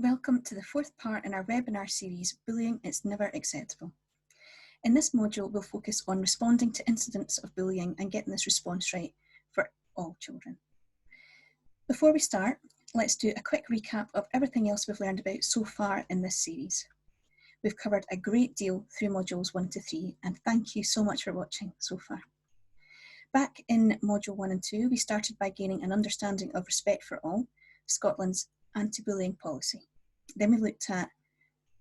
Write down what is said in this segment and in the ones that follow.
Welcome to the fourth part in our webinar series, Bullying is Never Acceptable. In this module, we'll focus on responding to incidents of bullying and getting this response right for all children. Before we start, let's do a quick recap of everything else we've learned about so far in this series. We've covered a great deal through modules 1 to 3, and thank you so much for watching so far. Back in module 1 and 2, we started by gaining an understanding of Respect for All, Scotland's anti-bullying policy. Then we looked at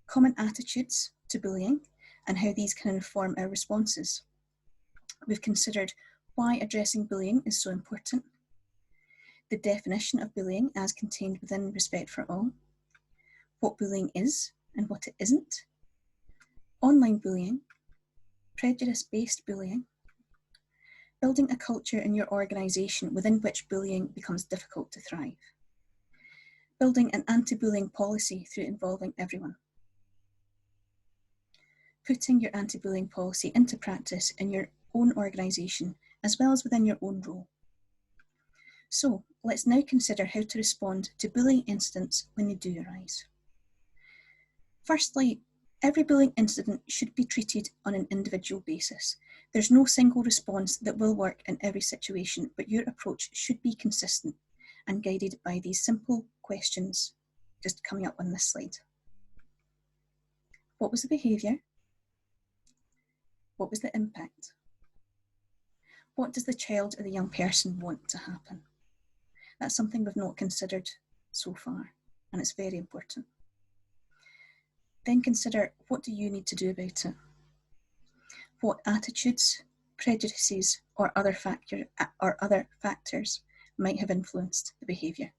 common attitudes to bullying and how these can inform our responses. We've considered why addressing bullying is so important, the definition of bullying as contained within Respect for All, what bullying is and what it isn't, online bullying, prejudice-based bullying, building a culture in your organisation within which bullying becomes difficult to thrive, building an anti-bullying policy through involving everyone, putting your anti-bullying policy into practice in your own organisation as well as within your own role. So let's now consider how to respond to bullying incidents when they do arise. Firstly, every bullying incident should be treated on an individual basis. There's no single response that will work in every situation, but your approach should be consistent and guided by these simple questions just coming up on this slide. What was the behaviour? What was the impact? What does the child or the young person want to happen? That's something we've not considered so far, and it's very important. Then consider, what do you need to do about it? What attitudes, prejudices, or other factors might have influenced the behaviour?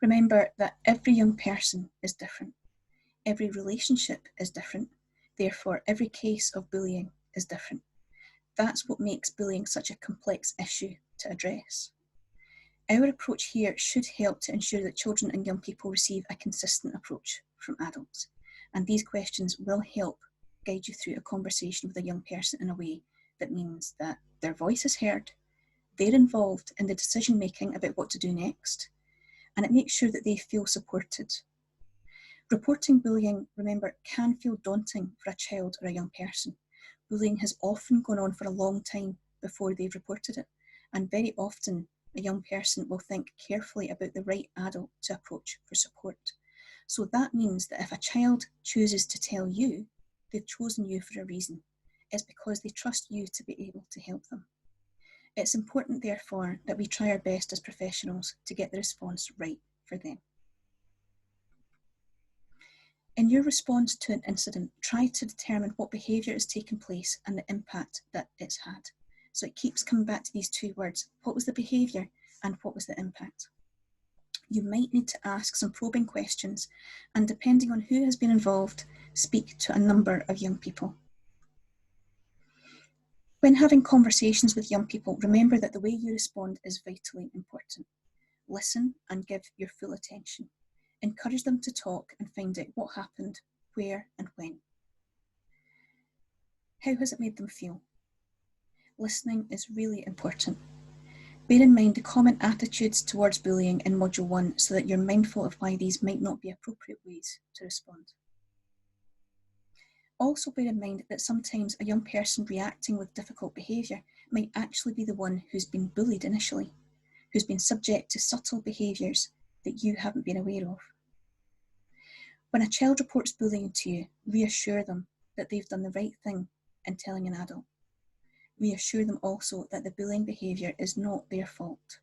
Remember that every young person is different. Every relationship is different. Therefore, every case of bullying is different. That's what makes bullying such a complex issue to address. Our approach here should help to ensure that children and young people receive a consistent approach from adults. And these questions will help guide you through a conversation with a young person in a way that means that their voice is heard, they're involved in the decision making about what to do next, and it makes sure that they feel supported. Reporting bullying, remember, can feel daunting for a child or a young person. Bullying has often gone on for a long time before they've reported it, and very often a young person will think carefully about the right adult to approach for support. So that means that if a child chooses to tell you, they've chosen you for a reason. It's because they trust you to be able to help them. It's important, therefore, that we try our best as professionals to get the response right for them. In your response to an incident, try to determine what behaviour has taken place and the impact that it's had. So it keeps coming back to these two words. What was the behaviour and what was the impact? You might need to ask some probing questions, and depending on who has been involved, speak to a number of young people. When having conversations with young people, remember that the way you respond is vitally important. Listen and give your full attention. Encourage them to talk and find out what happened, where and when. How has it made them feel? Listening is really important. Bear in mind the common attitudes towards bullying in Module 1 so that you're mindful of why these might not be appropriate ways to respond. Also bear in mind that sometimes a young person reacting with difficult behaviour might actually be the one who's been bullied initially, who's been subject to subtle behaviours that you haven't been aware of. When a child reports bullying to you, reassure them that they've done the right thing in telling an adult. Reassure them also that the bullying behaviour is not their fault.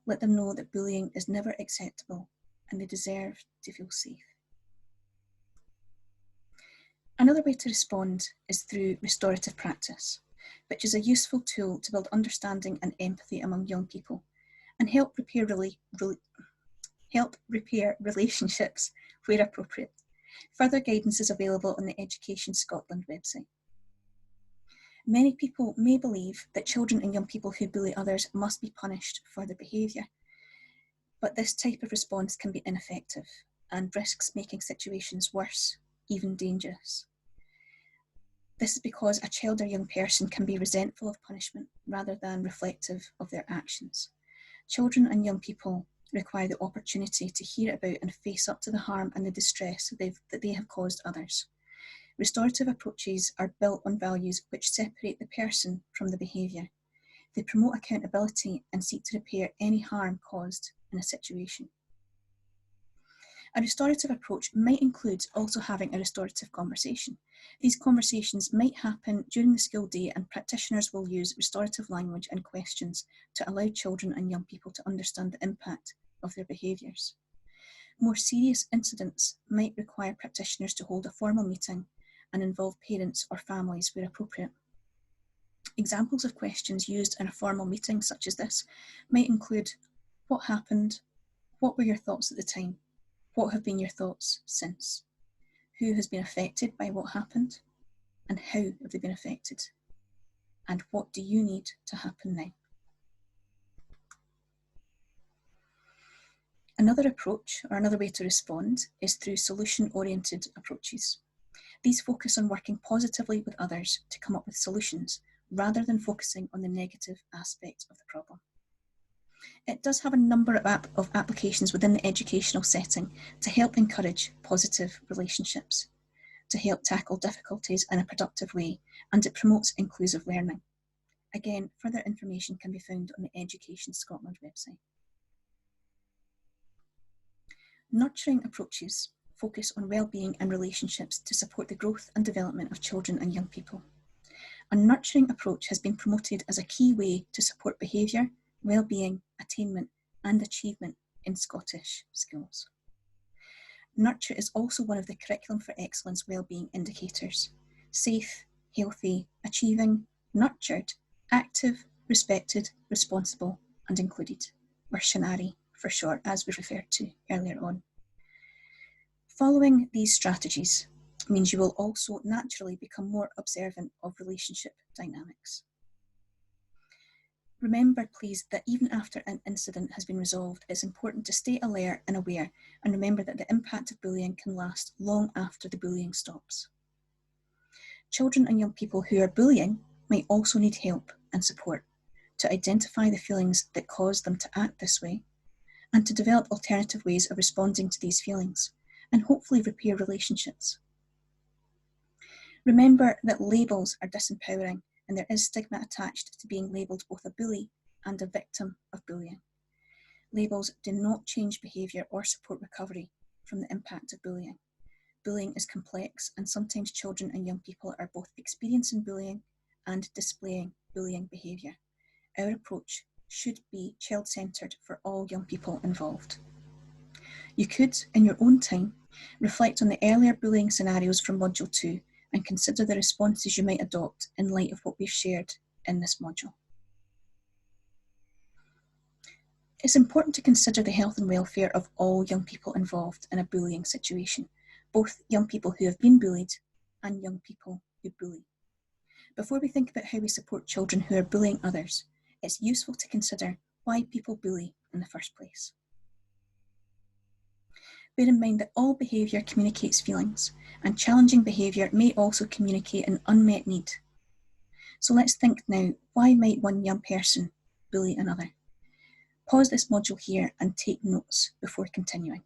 Let them know that bullying is never acceptable and they deserve to feel safe. Another way to respond is through restorative practice, which is a useful tool to build understanding and empathy among young people and help repair relationships where appropriate. Further guidance is available on the Education Scotland website. Many people may believe that children and young people who bully others must be punished for their behaviour, but this type of response can be ineffective and risks making situations worse, even dangerous. This is because a child or young person can be resentful of punishment rather than reflective of their actions. Children and young people require the opportunity to hear about and face up to the harm and the distress that they have caused others. Restorative approaches are built on values which separate the person from the behaviour. They promote accountability and seek to repair any harm caused in a situation. A restorative approach might include also having a restorative conversation. These conversations might happen during the school day, and practitioners will use restorative language and questions to allow children and young people to understand the impact of their behaviours. More serious incidents might require practitioners to hold a formal meeting and involve parents or families where appropriate. Examples of questions used in a formal meeting such as this might include: what happened? What were your thoughts at the time? What have been your thoughts since? Who has been affected by what happened? And how have they been affected? And what do you need to happen now? Another approach, or another way to respond, is through solution-oriented approaches. These focus on working positively with others to come up with solutions, rather than focusing on the negative aspects of the problem. It does have a number of applications within the educational setting to help encourage positive relationships, to help tackle difficulties in a productive way, and it promotes inclusive learning. Again, further information can be found on the Education Scotland website. Nurturing approaches focus on well-being and relationships to support the growth and development of children and young people. A nurturing approach has been promoted as a key way to support behaviour, well-being, attainment and achievement in Scottish schools. Nurture is also one of the Curriculum for Excellence wellbeing indicators: safe, healthy, achieving, nurtured, active, respected, responsible and included, or SHANARI for short, as we referred to earlier on. Following these strategies means you will also naturally become more observant of relationship dynamics. Remember, please, that even after an incident has been resolved, it's important to stay alert and aware, and remember that the impact of bullying can last long after the bullying stops. Children and young people who are bullying might also need help and support to identify the feelings that cause them to act this way, and to develop alternative ways of responding to these feelings, and hopefully repair relationships. Remember that labels are disempowering, and there is stigma attached to being labelled both a bully and a victim of bullying. Labels do not change behaviour or support recovery from the impact of bullying. Bullying is complex, and sometimes children and young people are both experiencing bullying and displaying bullying behaviour. Our approach should be child-centred for all young people involved. You could, in your own time, reflect on the earlier bullying scenarios from Module 2 and consider the responses you might adopt in light of what we've shared in this module. It's important to consider the health and welfare of all young people involved in a bullying situation, both young people who have been bullied and young people who bully. Before we think about how we support children who are bullying others, it's useful to consider why people bully in the first place. Bear in mind that all behaviour communicates feelings, and challenging behaviour may also communicate an unmet need. So let's think now, why might one young person bully another? Pause this module here and take notes before continuing.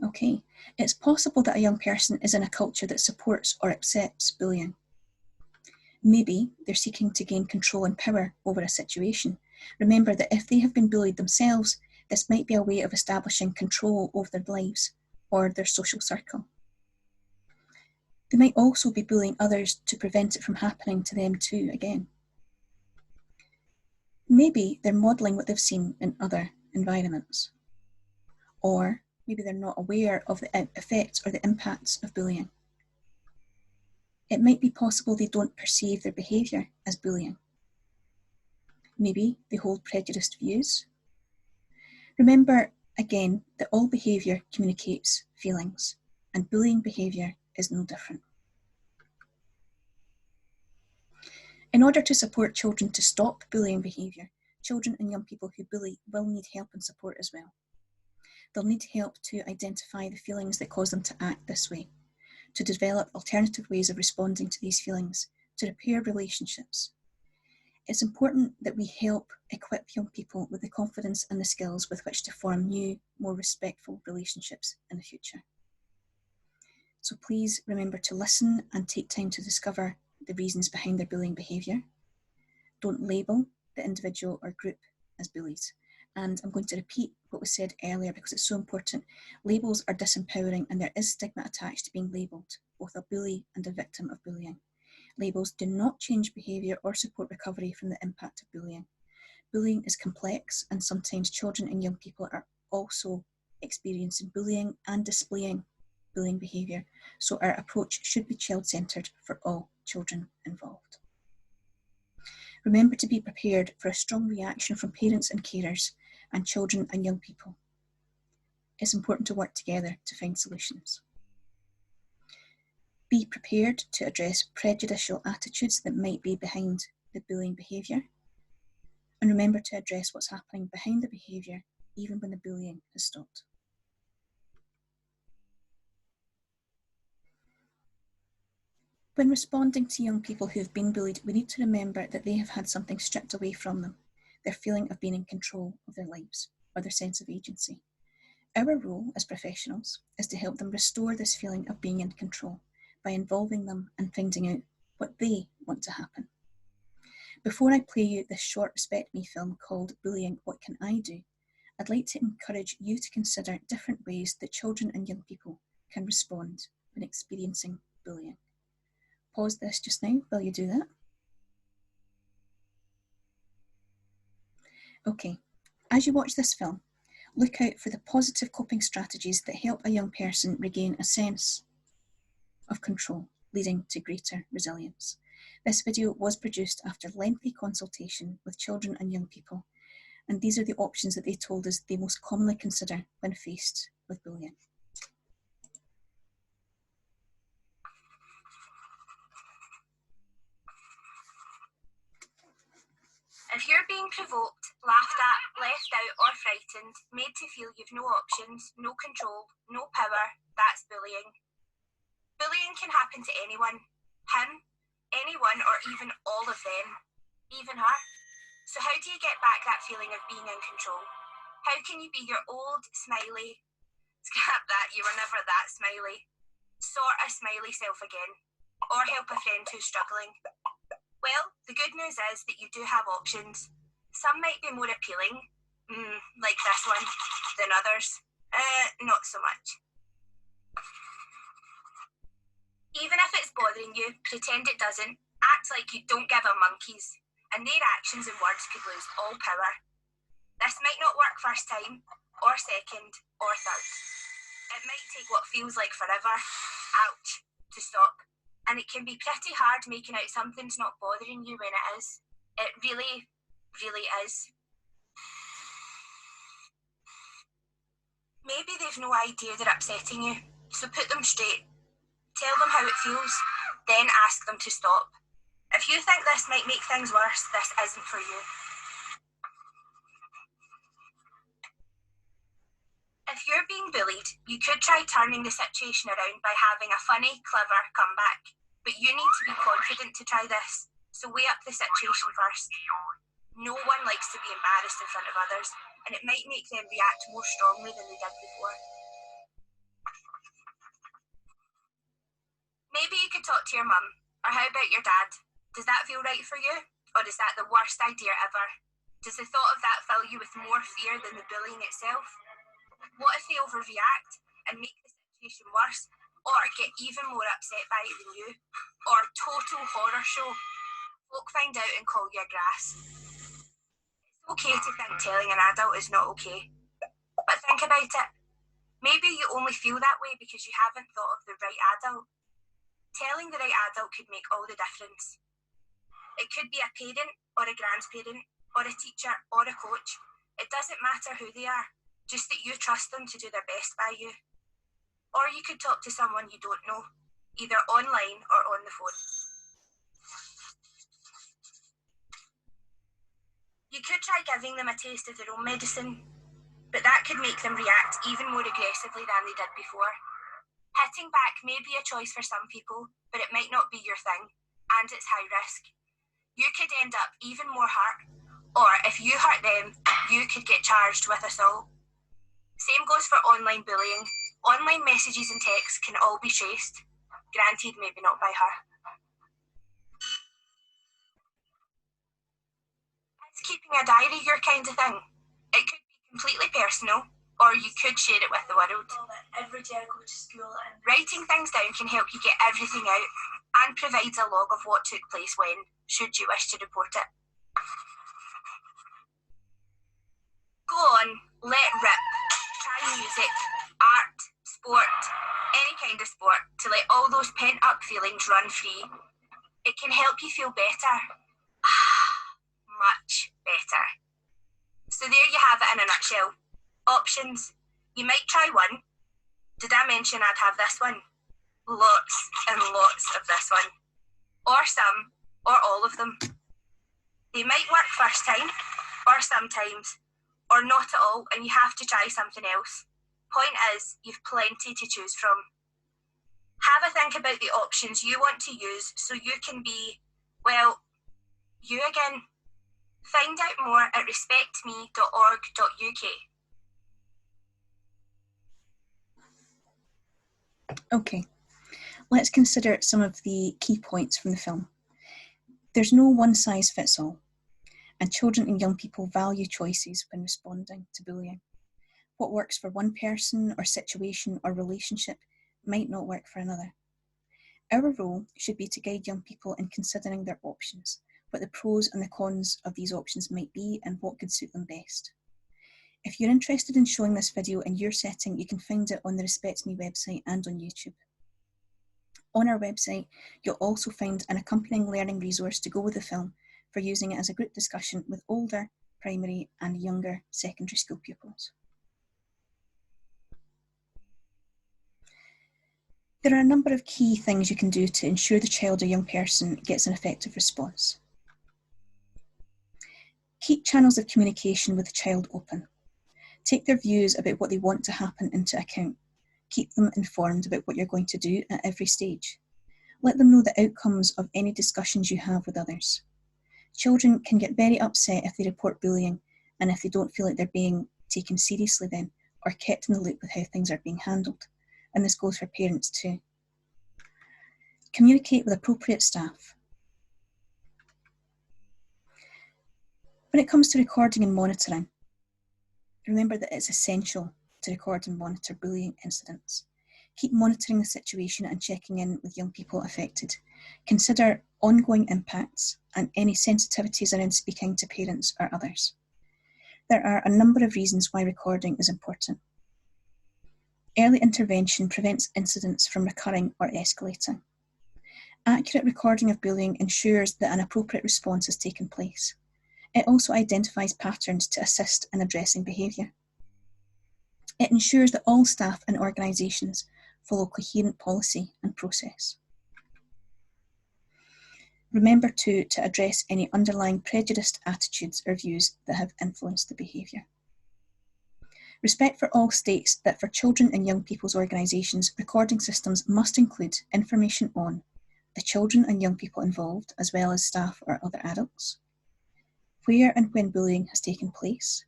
Okay, it's possible that a young person is in a culture that supports or accepts bullying. Maybe they're seeking to gain control and power over a situation. Remember that if they have been bullied themselves, this might be a way of establishing control over their lives or their social circle. They might also be bullying others to prevent it from happening to them too again. Maybe they're modelling what they've seen in other environments. Or maybe they're not aware of the effects or the impacts of bullying. It might be possible they don't perceive their behaviour as bullying. Maybe they hold prejudiced views. Remember, again, that all behaviour communicates feelings, and bullying behaviour is no different. In order to support children to stop bullying behaviour, children and young people who bully will need help and support as well. They'll need help to identify the feelings that cause them to act this way, to develop alternative ways of responding to these feelings, to repair relationships. It's important that we help equip young people with the confidence and the skills with which to form new, more respectful relationships in the future. So please remember to listen and take time to discover the reasons behind their bullying behaviour. Don't label the individual or group as bullies. And I'm going to repeat what was said earlier because it's so important. Labels are disempowering and there is stigma attached to being labelled, both a bully and a victim of bullying. Labels do not change behaviour or support recovery from the impact of bullying. Bullying is complex and sometimes children and young people are also experiencing bullying and displaying bullying behaviour. So our approach should be child-centred for all children involved. Remember to be prepared for a strong reaction from parents and carers and children and young people. It's important to work together to find solutions. Be prepared to address prejudicial attitudes that might be behind the bullying behaviour. And remember to address what's happening behind the behaviour, even when the bullying has stopped. When responding to young people who have been bullied, we need to remember that they have had something stripped away from them, their feeling of being in control of their lives or their sense of agency. Our role as professionals is to help them restore this feeling of being in control by involving them and finding out what they want to happen. Before I play you this short Respect Me film called Bullying, What Can I Do?, I'd like to encourage you to consider different ways that children and young people can respond when experiencing bullying. Pause this just now while you do that. Okay, as you watch this film, look out for the positive coping strategies that help a young person regain a sense of control, leading to greater resilience. This video was produced after lengthy consultation with children and young people, and these are the options that they told us they most commonly consider when faced with bullying. If you're being provoked, laughed at, left out or frightened, made to feel you've no options, no control, no power, that's bullying. Bullying can happen to anyone, him, anyone or even all of them, even her. So how do you get back that feeling of being in control? How can you be your old, smiley, scrap that, you were never that smiley, sort of smiley self again, or help a friend who's struggling? Well, the good news is that you do have options. Some might be more appealing, like this one, than others. Not so much. Even if it's bothering you, pretend it doesn't. Act like you don't give a monkeys, and their actions and words could lose all power. This might not work first time, or second, or third. It might take what feels like forever, ouch, to stop. And it can be pretty hard making out something's not bothering you when it is. It really, really is. Maybe they've no idea they're upsetting you, so put them straight. Tell them how it feels, then ask them to stop. If you think this might make things worse, this isn't for you. If you're being bullied, you could try turning the situation around by having a funny, clever comeback. But you need to be confident to try this, so weigh up the situation first. No one likes to be embarrassed in front of others, and it might make them react more strongly than they did before. Maybe you could talk to your mum, or how about your dad? Does that feel right for you? Or is that the worst idea ever? Does the thought of that fill you with more fear than the bullying itself? What if they overreact and make the situation worse, or get even more upset by it than you? Or total horror show? Folk find out and call you a grass. It's okay to think telling an adult is not okay. But think about it. Maybe you only feel that way because you haven't thought of the right adult. Telling the right adult could make all the difference. It could be a parent, or a grandparent, or a teacher, or a coach. It doesn't matter who they are, just that you trust them to do their best by you. Or you could talk to someone you don't know, either online or on the phone. You could try giving them a taste of their own medicine, but that could make them react even more aggressively than they did before. Hitting back may be a choice for some people, but it might not be your thing. and it's high risk. You could end up even more hurt, or if you hurt them, you could get charged with assault. Same goes for online bullying. Online messages and texts can all be traced. Granted, maybe not by her. Is keeping a diary your kind of thing? It could be completely personal, or you could share it with the world. Every day I go to school and Writing things down can help you get everything out and provides a log of what took place when, should you wish to report it. Go on, let rip. Try music, art, sport, any kind of sport to let all those pent-up feelings run free. It can help you feel better. Much better. So there you have it in a nutshell. Options. You might try one. Did I mention I'd have this one? Lots and lots of this one. Or some, or all of them. They might work first time, or sometimes, or not at all, and you have to try something else. Point is, you've plenty to choose from. Have a think about the options you want to use so you can be, well, you again. Find out more at respectme.org.uk. Okay, let's consider some of the key points from the film. There's no one size fits all, and children and young people value choices when responding to bullying. What works for one person or situation or relationship might not work for another. Our role should be to guide young people in considering their options, what the pros and the cons of these options might be and what could suit them best. If you're interested in showing this video in your setting, you can find it on the Respect Me website and on YouTube. On our website, you'll also find an accompanying learning resource to go with the film for using it as a group discussion with older primary and younger secondary school pupils. There are a number of key things you can do to ensure the child or young person gets an effective response. Keep channels of communication with the child open. Take their views about what they want to happen into account. Keep them informed about what you're going to do at every stage. Let them know the outcomes of any discussions you have with others. Children can get very upset if they report bullying and if they don't feel like they're being taken seriously then, or kept in the loop with how things are being handled. And this goes for parents too. Communicate with appropriate staff. When it comes to recording and monitoring, remember that it's essential to record and monitor bullying incidents. Keep monitoring the situation and checking in with young people affected. Consider ongoing impacts and any sensitivities around speaking to parents or others. There are a number of reasons why recording is important. Early intervention prevents incidents from recurring or escalating. Accurate recording of bullying ensures that an appropriate response has taken place. It also identifies patterns to assist in addressing behaviour. It ensures that all staff and organisations follow coherent policy and process. Remember too to address any underlying prejudiced attitudes or views that have influenced the behaviour. Respect for All states that for children and young people's organisations, recording systems must include information on the children and young people involved, as well as staff or other adults, where and when bullying has taken place,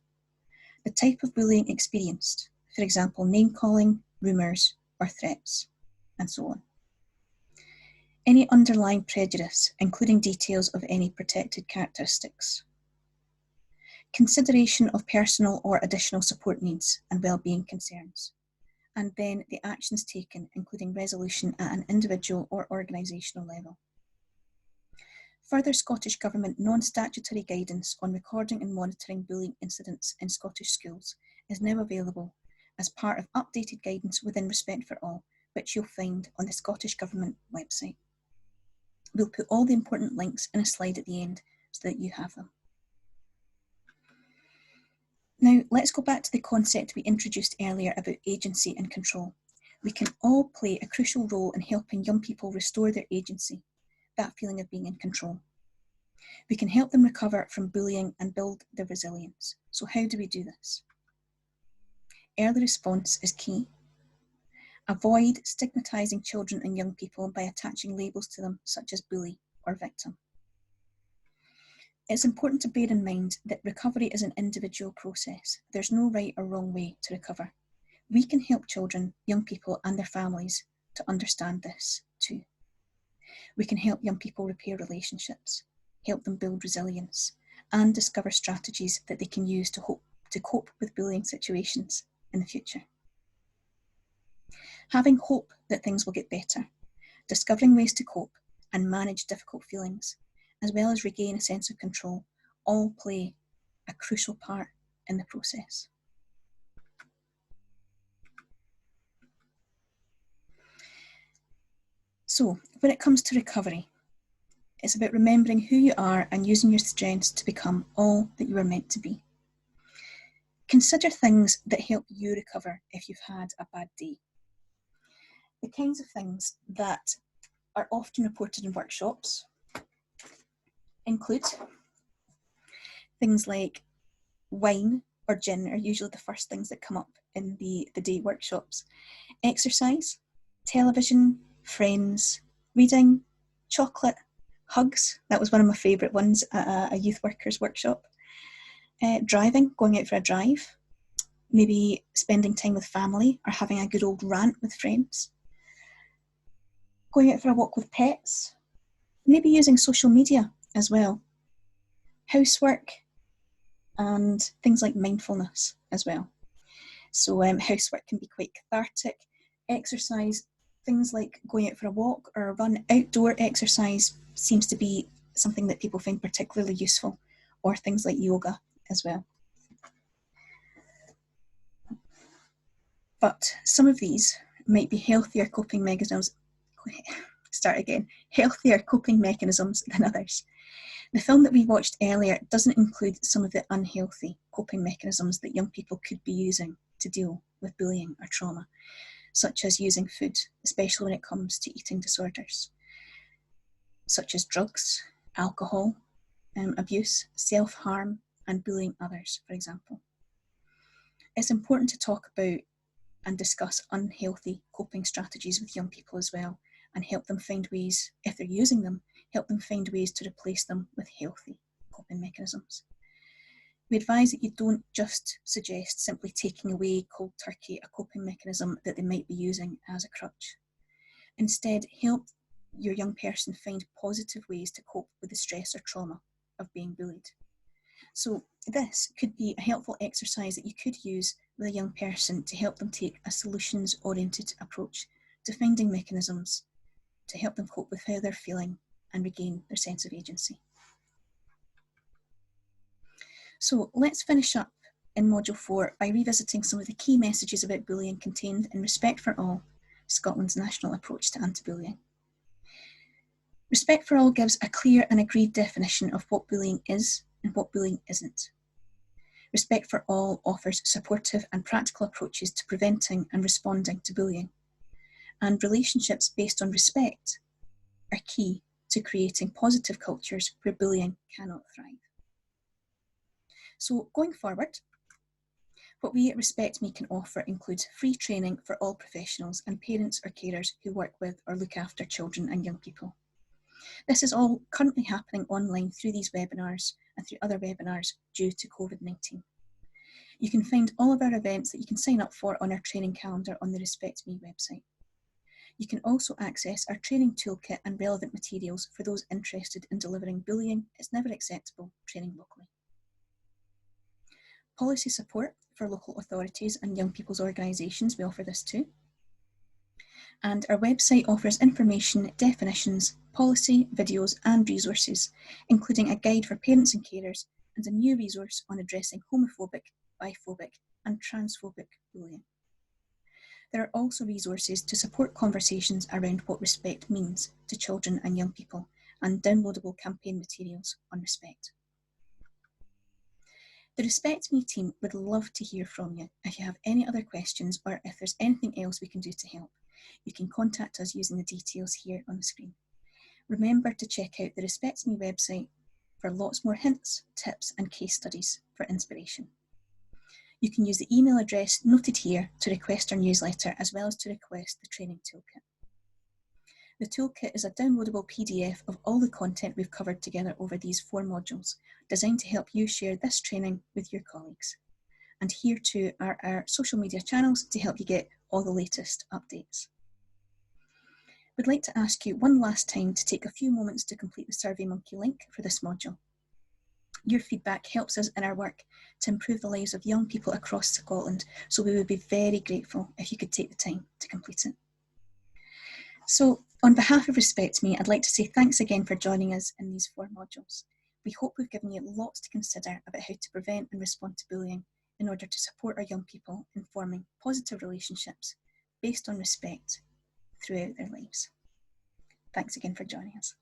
the type of bullying experienced, for example, name-calling, rumours, or threats, and so on. Any underlying prejudice, including details of any protected characteristics. Consideration of personal or additional support needs and well-being concerns. And then the actions taken, including resolution at an individual or organisational level. Further Scottish Government non-statutory guidance on recording and monitoring bullying incidents in Scottish schools is now available as part of updated guidance within Respect for All, which you'll find on the Scottish Government website. We'll put all the important links in a slide at the end so that you have them. Now, let's go back to the concept we introduced earlier about agency and control. We can all play a crucial role in helping young people restore their agency, that feeling of being in control. We can help them recover from bullying and build their resilience. So how do we do this? Early response is key. Avoid stigmatising children and young people by attaching labels to them such as bully or victim. It's important to bear in mind that recovery is an individual process. There's no right or wrong way to recover. We can help children, young people and their families to understand this too. We can help young people repair relationships, help them build resilience, and discover strategies that they can use to cope with bullying situations in the future. Having hope that things will get better, discovering ways to cope and manage difficult feelings, as well as regain a sense of control, all play a crucial part in the process. So, when it comes to recovery, it's about remembering who you are and using your strengths to become all that you are meant to be. Consider things that help you recover if you've had a bad day. The kinds of things that are often reported in workshops include things like wine or gin are usually the first things that come up in the day workshops. Exercise, television, friends, reading, chocolate, hugs. That was one of my favourite ones at a youth workers workshop. Driving, going out for a drive, maybe spending time with family or having a good old rant with friends. Going out for a walk with pets, maybe using social media as well. Housework, and things like mindfulness as well. So housework can be quite cathartic. Exercise, things like going out for a walk or a run, outdoor exercise seems to be something that people find particularly useful, or things like yoga as well. But some of these might be healthier coping mechanisms than others. The film that we watched earlier doesn't include some of the unhealthy coping mechanisms that young people could be using to deal with bullying or trauma, such as using food, especially when it comes to eating disorders, such as drugs, alcohol, abuse, self-harm, and bullying others, for example. It's important to talk about and discuss unhealthy coping strategies with young people as well, and help them find ways, if they're using them, help them find ways to replace them with healthy coping mechanisms. We advise that you don't just suggest simply taking away cold turkey a coping mechanism that they might be using as a crutch. Instead, help your young person find positive ways to cope with the stress or trauma of being bullied. So this could be a helpful exercise that you could use with a young person to help them take a solutions-oriented approach to finding mechanisms to help them cope with how they're feeling and regain their sense of agency. So let's finish up in Module 4 by revisiting some of the key messages about bullying contained in Respect for All, Scotland's national approach to anti-bullying. Respect for All gives a clear and agreed definition of what bullying is and what bullying isn't. Respect for All offers supportive and practical approaches to preventing and responding to bullying. And relationships based on respect are key to creating positive cultures where bullying cannot thrive. So going forward, what we at respectme can offer includes free training for all professionals and parents or carers who work with or look after children and young people. This is all currently happening online through these webinars and through other webinars due to COVID-19. You can find all of our events that you can sign up for on our training calendar on the respectme website. You can also access our training toolkit and relevant materials for those interested in delivering bullying It's Never Acceptable training locally. Policy support for local authorities and young people's organisations, we offer this too. And our website offers information, definitions, policy, videos and resources, including a guide for parents and carers and a new resource on addressing homophobic, biphobic and transphobic bullying. There are also resources to support conversations around what respect means to children and young people, and downloadable campaign materials on respect. The respectme team would love to hear from you. If you have any other questions or if there's anything else we can do to help, you can contact us using the details here on the screen. Remember to check out the respectme website for lots more hints, tips and case studies for inspiration. You can use the email address noted here to request our newsletter as well as to request the training toolkit. The toolkit is a downloadable PDF of all the content we've covered together over these 4 modules, designed to help you share this training with your colleagues. And here too are our social media channels to help you get all the latest updates. We'd like to ask you one last time to take a few moments to complete the SurveyMonkey link for this module. Your feedback helps us in our work to improve the lives of young people across Scotland, so we would be very grateful if you could take the time to complete it. So, on behalf of respectme, I'd like to say thanks again for joining us in these 4 modules. We hope we've given you lots to consider about how to prevent and respond to bullying in order to support our young people in forming positive relationships based on respect throughout their lives. Thanks again for joining us.